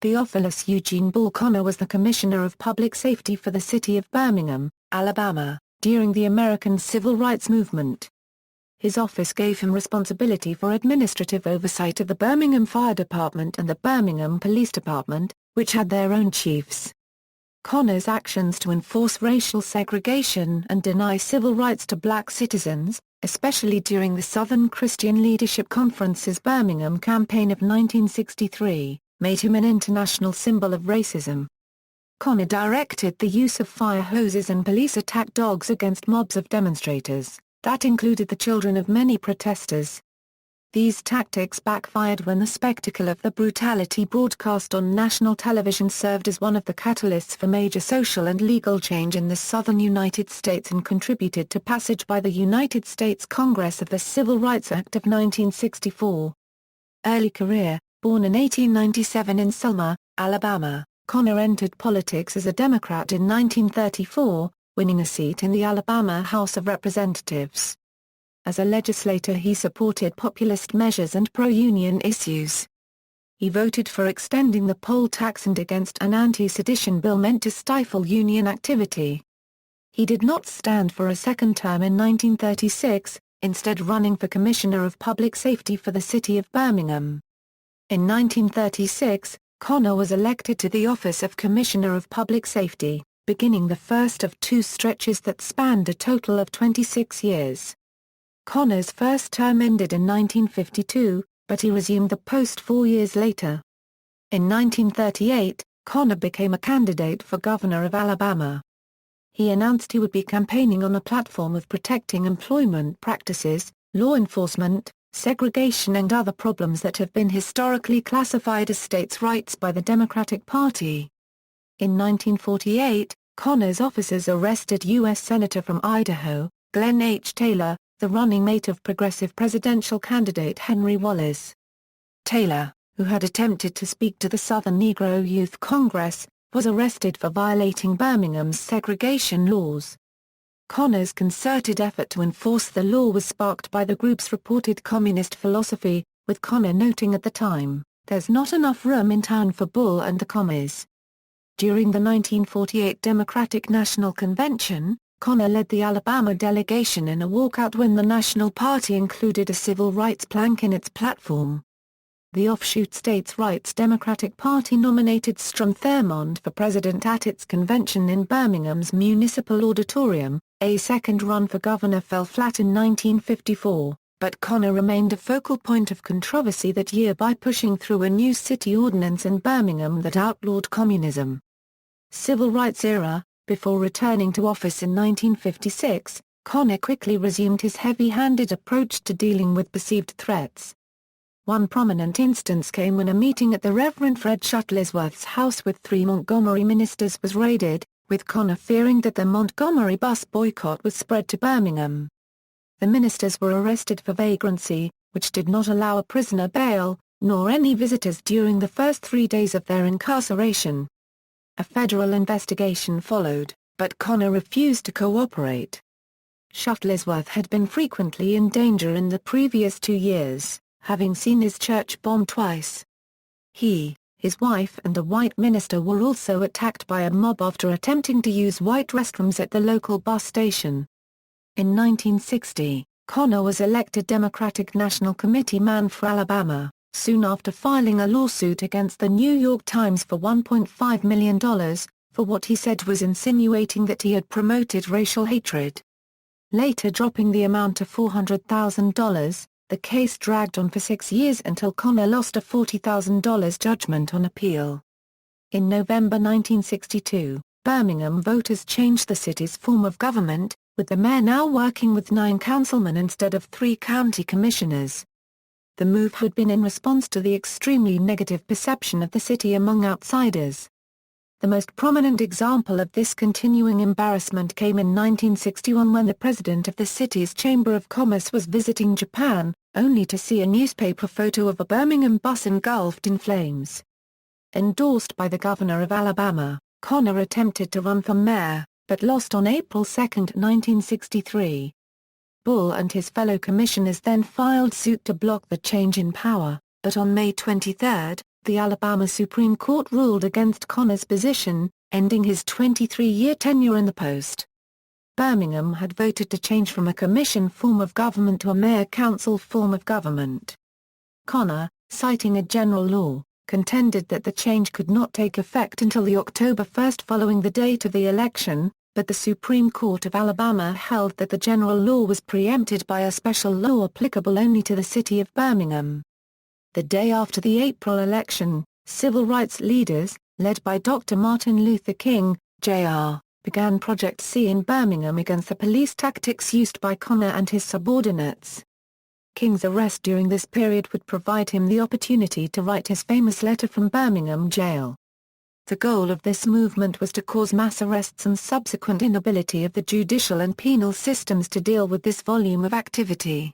Theophilus Eugene Bull Connor was the Commissioner of Public Safety for the city of Birmingham, Alabama, during the American Civil Rights Movement. His office gave him responsibility for administrative oversight of the Birmingham Fire Department and the Birmingham Police Department, which had their own chiefs. Connor's actions to enforce racial segregation and deny civil rights to black citizens, especially during the Southern Christian Leadership Conference's Birmingham campaign of 1963, made him an international symbol of racism. Connor directed the use of fire hoses and police attack dogs against mobs of demonstrators, that included the children of many protesters. These tactics backfired when the spectacle of the brutality broadcast on national television served as one of the catalysts for major social and legal change in the southern United States and contributed to passage by the United States Congress of the Civil Rights Act of 1964. Early career: born in 1897 in Selma, Alabama, Connor entered politics as a Democrat in 1934, winning a seat in the Alabama House of Representatives. As a legislator he supported populist measures and pro-union issues. He voted for extending the poll tax and against an anti-sedition bill meant to stifle union activity. He did not stand for a second term in 1936, instead running for Commissioner of Public Safety for the city of Birmingham. In 1936, Connor was elected to the office of Commissioner of Public Safety, beginning the first of two stretches that spanned a total of 26 years. Connor's first term ended in 1952, but he resumed the post 4 years later. In 1938, Connor became a candidate for governor of Alabama. He announced he would be campaigning on a platform of protecting employment practices, law enforcement, segregation and other problems that have been historically classified as states' rights by the Democratic Party. In 1948, Connor's officers arrested U.S. Senator from Idaho, Glenn H. Taylor, the running mate of progressive presidential candidate Henry Wallace. Taylor, who had attempted to speak to the Southern Negro Youth Congress, was arrested for violating Birmingham's segregation laws. Connor's concerted effort to enforce the law was sparked by the group's reported communist philosophy, with Connor noting at the time, "There's not enough room in town for Bull and the commies." During the 1948 Democratic National Convention, Connor led the Alabama delegation in a walkout when the National Party included a civil rights plank in its platform. The offshoot States' Rights Democratic Party nominated Strom Thurmond for president at its convention in Birmingham's Municipal Auditorium. A second run for governor fell flat in 1954, but Connor remained a focal point of controversy that year by pushing through a new city ordinance in Birmingham that outlawed communism. Civil Rights era: before returning to office in 1956, Connor quickly resumed his heavy-handed approach to dealing with perceived threats. One prominent instance came when a meeting at the Reverend Fred Shuttlesworth's house with 3 Montgomery ministers was raided, with Connor fearing that the Montgomery bus boycott would spread to Birmingham. The ministers were arrested for vagrancy, which did not allow a prisoner bail, nor any visitors during the first 3 days of their incarceration. A federal investigation followed, but Connor refused to cooperate. Shuttlesworth had been frequently in danger in the previous 2 years, having seen his church bombed twice. He, his wife and a white minister were also attacked by a mob after attempting to use white restrooms at the local bus station. In 1960, Connor was elected Democratic National Committee man for Alabama, soon after filing a lawsuit against the New York Times for $1.5 million, for what he said was insinuating that he had promoted racial hatred. Later dropping the amount to $400,000, the case dragged on for 6 years until Connor lost a $40,000 judgment on appeal. In November 1962, Birmingham voters changed the city's form of government, with the mayor now working with 9 councilmen instead of 3 county commissioners. The move had been in response to the extremely negative perception of the city among outsiders. The most prominent example of this continuing embarrassment came in 1961 when the president of the city's Chamber of Commerce was visiting Japan, only to see a newspaper photo of a Birmingham bus engulfed in flames. Endorsed by the governor of Alabama, Connor attempted to run for mayor, but lost on April 2, 1963. Bull and his fellow commissioners then filed suit to block the change in power, but on May 23, the Alabama Supreme Court ruled against Connor's position, ending his 23-year tenure in the post. Birmingham had voted to change from a commission form of government to a mayor-council form of government. Connor, citing a general law, contended that the change could not take effect until the October 1 following the date of the election, but the Supreme Court of Alabama held that the general law was preempted by a special law applicable only to the city of Birmingham. The day after the April election, civil rights leaders, led by Dr. Martin Luther King, Jr., began Project C in Birmingham against the police tactics used by Connor and his subordinates. King's arrest during this period would provide him the opportunity to write his famous letter from Birmingham jail. The goal of this movement was to cause mass arrests and subsequent inability of the judicial and penal systems to deal with this volume of activity.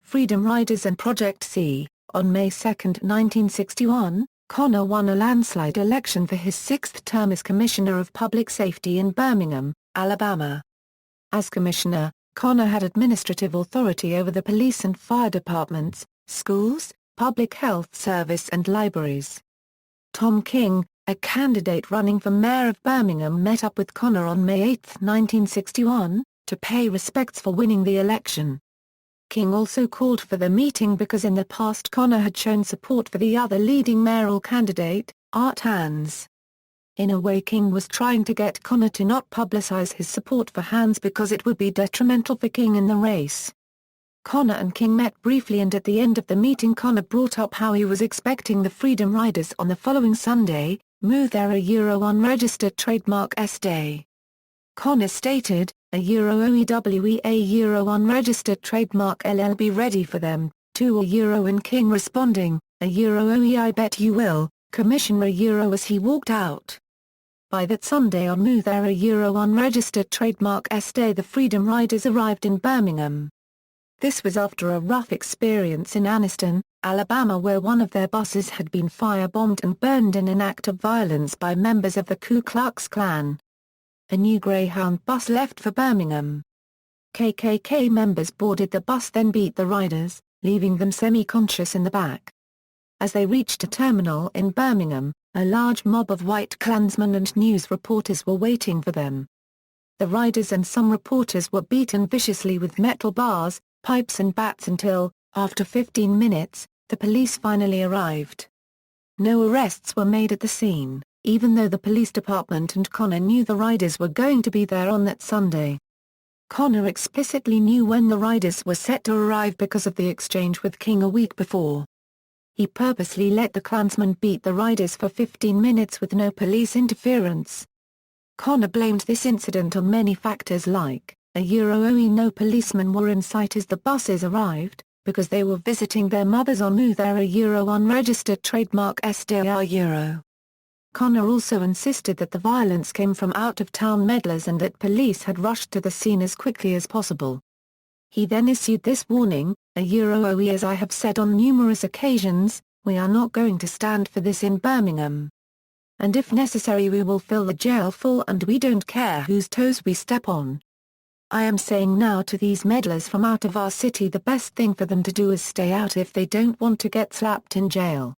Freedom Riders and Project C. On May 2, 1961, Connor won a landslide election for his sixth term as Commissioner of Public Safety in Birmingham, Alabama. As Commissioner, Connor had administrative authority over the police and fire departments, schools, public health service and libraries. Tom King, a candidate running for mayor of Birmingham, met up with Connor on May 8, 1961, to pay respects for winning the election. King also called for the meeting because in the past Connor had shown support for the other leading mayoral candidate, Art Hands. In a way, King was trying to get Connor to not publicize his support for Hands because it would be detrimental for King in the race. Connor and King met briefly, and at the end of the meeting Connor brought up how he was expecting the Freedom Riders on the following Sunday, unregistered trademark S Day. Connor stated, OEWEA unregistered trademark LLB ready for them, and King responding, OE I bet you will, Commissioner as he walked out. By that Sunday on unregistered trademark S Day the Freedom Riders arrived in Birmingham. This was after a rough experience in Anniston, Alabama, where one of their buses had been firebombed and burned in an act of violence by members of the Ku Klux Klan. A new Greyhound bus left for Birmingham. KKK members boarded the bus, then beat the riders, leaving them semi-conscious in the back. As they reached a terminal in Birmingham, a large mob of white Klansmen and news reporters were waiting for them. The riders and some reporters were beaten viciously with metal bars, pipes and bats until, after 15 minutes, the police finally arrived. No arrests were made at the scene, even though the police department and Connor knew the riders were going to be there on that Sunday. Connor explicitly knew when the riders were set to arrive because of the exchange with King a week before. He purposely let the Klansmen beat the riders for 15 minutes with no police interference. Connor blamed this incident on many factors like, no policemen were in sight as the buses arrived, because they were visiting their mothers on unregistered trademark SDR. Connor also insisted that the violence came from out-of-town meddlers and that police had rushed to the scene as quickly as possible. He then issued this warning, OE as I have said on numerous occasions, we are not going to stand for this in Birmingham. And if necessary we will fill the jail full and we don't care whose toes we step on. I am saying now to these meddlers from out of our city the best thing for them to do is stay out if they don't want to get slapped in jail.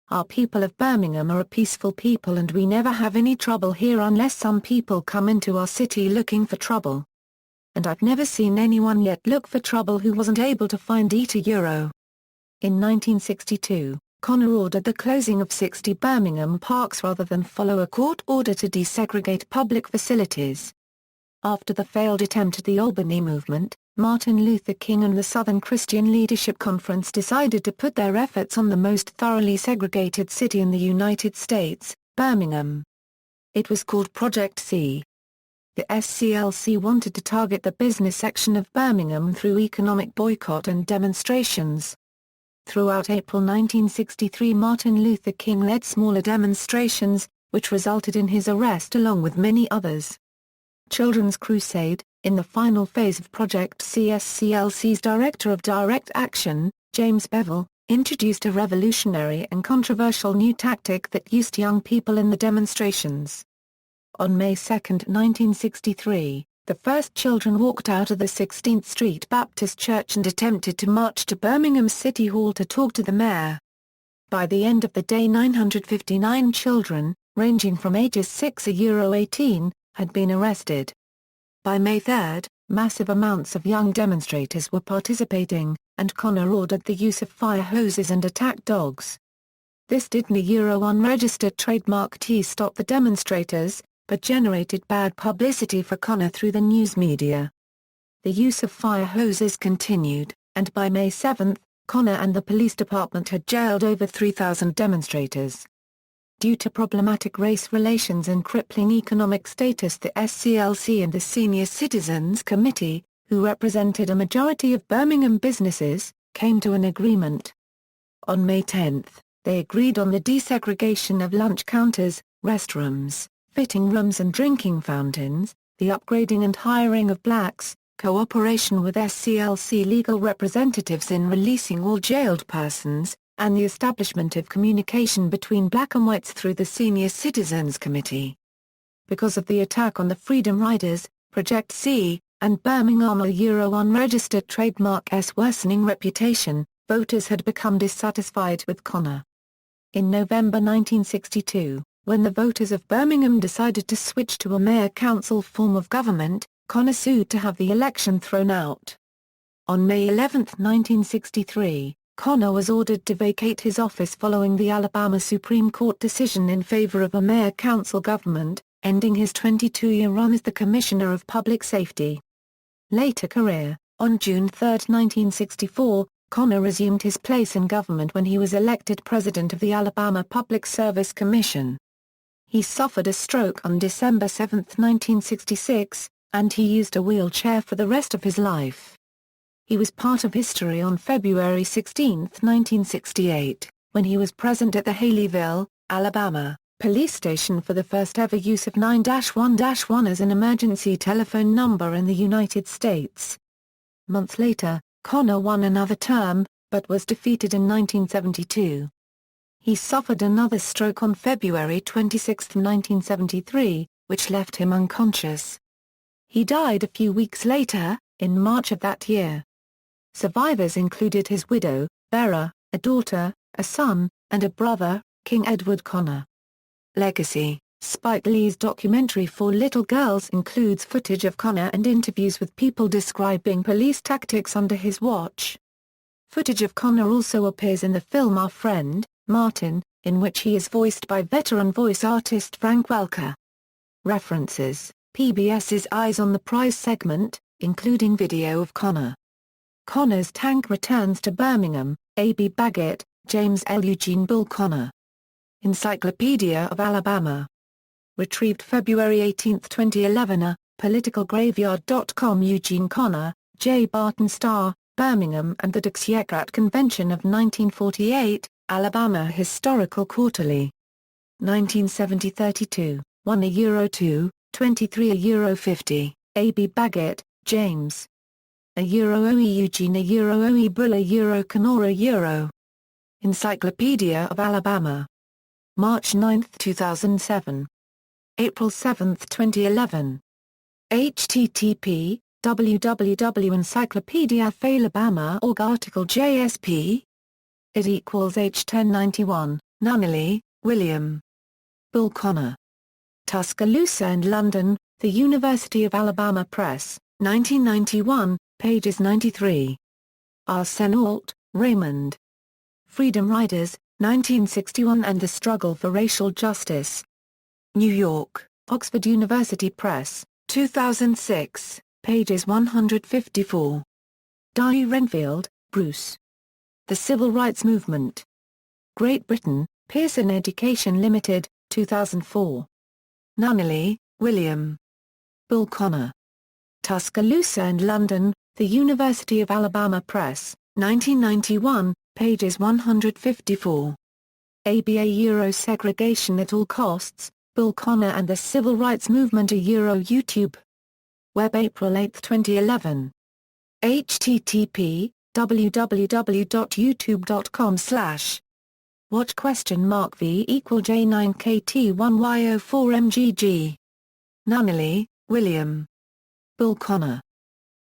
Our people of Birmingham are a peaceful people and we never have any trouble here unless some people come into our city looking for trouble. And I've never seen anyone yet look for trouble who wasn't able to find €. In 1962, Connor ordered the closing of 60 Birmingham parks rather than follow a court order to desegregate public facilities. After the failed attempt at the Albany movement, Martin Luther King and the Southern Christian Leadership Conference decided to put their efforts on the most thoroughly segregated city in the United States, Birmingham. It was called Project C. The SCLC wanted to target the business section of Birmingham through economic boycott and demonstrations. Throughout April 1963 Martin Luther King led smaller demonstrations, which resulted in his arrest along with many others. Children's Crusade, in the final phase of Project C, SCLC's Director of Direct Action, James Bevel, introduced a revolutionary and controversial new tactic that used young people in the demonstrations. On May 2, 1963, the first children walked out of the 16th Street Baptist Church and attempted to march to Birmingham City Hall to talk to the mayor. By the end of the day 959 children, ranging from ages 6 to 18, had been arrested. By May 3, massive amounts of young demonstrators were participating, and Connor ordered the use of fire hoses and attack dogs. This didn't unregistered trademark stop the demonstrators, but generated bad publicity for Connor through the news media. The use of fire hoses continued, and by May 7, Connor and the police department had jailed over 3,000 demonstrators. Due to problematic race relations and crippling economic status, the SCLC and the Senior Citizens Committee, who represented a majority of Birmingham businesses, came to an agreement. On May 10, they agreed on the desegregation of lunch counters, restrooms, fitting rooms and drinking fountains, the upgrading and hiring of blacks, cooperation with SCLC legal representatives in releasing all jailed persons, and the establishment of communication between black and whites through the Senior Citizens Committee. Because of the attack on the Freedom Riders, Project C, and Birmingham unregistered trademark's worsening reputation, voters had become dissatisfied with Connor. In November 1962, when the voters of Birmingham decided to switch to a mayor-council form of government, Connor sued to have the election thrown out. On May 11, 1963, Connor was ordered to vacate his office following the Alabama Supreme Court decision in favor of a mayor-council government, ending his 22-year run as the Commissioner of Public Safety. Later career: on June 3, 1964, Connor resumed his place in government when he was elected president of the Alabama Public Service Commission. He suffered a stroke on December 7, 1966, and he used a wheelchair for the rest of his life. He was part of history on February 16, 1968, when he was present at the Haleyville, Alabama, police station for the first ever use of 9-1-1 as an emergency telephone number in the United States. Months later, Connor won another term, but was defeated in 1972. He suffered another stroke on February 26, 1973, which left him unconscious. He died a few weeks later, in March of that year. Survivors included his widow, Vera, a daughter, a son, and a brother, King Edward Connor. Legacy: Spike Lee's documentary For Little Girls includes footage of Connor and interviews with people describing police tactics under his watch. Footage of Connor also appears in the film Our Friend, Martin, in which he is voiced by veteran voice artist Frank Welker. References: PBS's Eyes on the Prize segment, including video of Connor. Connor's Tank returns to Birmingham, A.B. Baggett, James L. Eugene Bull Connor. Encyclopedia of Alabama. Retrieved February 18, 2011. PoliticalGraveyard.com. Eugene Connor, J. Barton Star, Birmingham and the Dixiecrat Convention of 1948, Alabama Historical Quarterly. 1970-32, 1 €2, 23 €50, A.B. Baggett, James. A OE Eugene A OE Bull A Canora Euro. Encyclopedia of Alabama. March 9, 2007. April 7, 2011. http www.encyclopediaofalabama.org Article JSP. It equals H1091, Nunnally, William. Bull Connor. Tuscaloosa and London, The University of Alabama Press, 1991, pages 93. Arsenault, Raymond. Freedom Riders, 1961 and the Struggle for Racial Justice. New York, Oxford University Press, 2006, pages 154. Dye Renfield, Bruce. The Civil Rights Movement. Great Britain, Pearson Education Limited, 2004. Nunnally, William. Bull Connor. Tuscaloosa and London, The University of Alabama Press, 1991, pages 154. ABA Segregation at All Costs, Bull Connor and the Civil Rights Movement YouTube. Web April 8, 2011. http www.youtube.com/ Watch V = J9KT1Y04MGG. Nunnally, William. Bull Connor.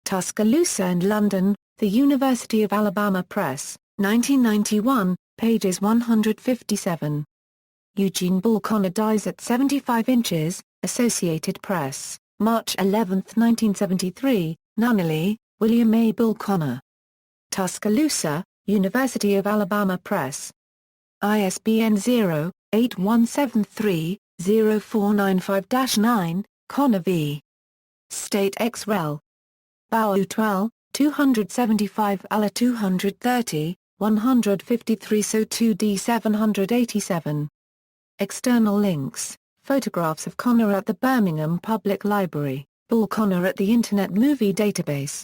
Tuscaloosa and London, The University of Alabama Press, 1991, pages 157. Eugene Bull Connor dies at 75 inches, Associated Press, March 11, 1973, Nunnally, William A. Bull Connor. Tuscaloosa, University of Alabama Press. ISBN 0-8173-0495-9, Connor v. State ex rel. Bau 12, 275 Ala 230, 153 So 2D 787. External links, photographs of Connor at the Birmingham Public Library, Bull Connor at the Internet Movie Database.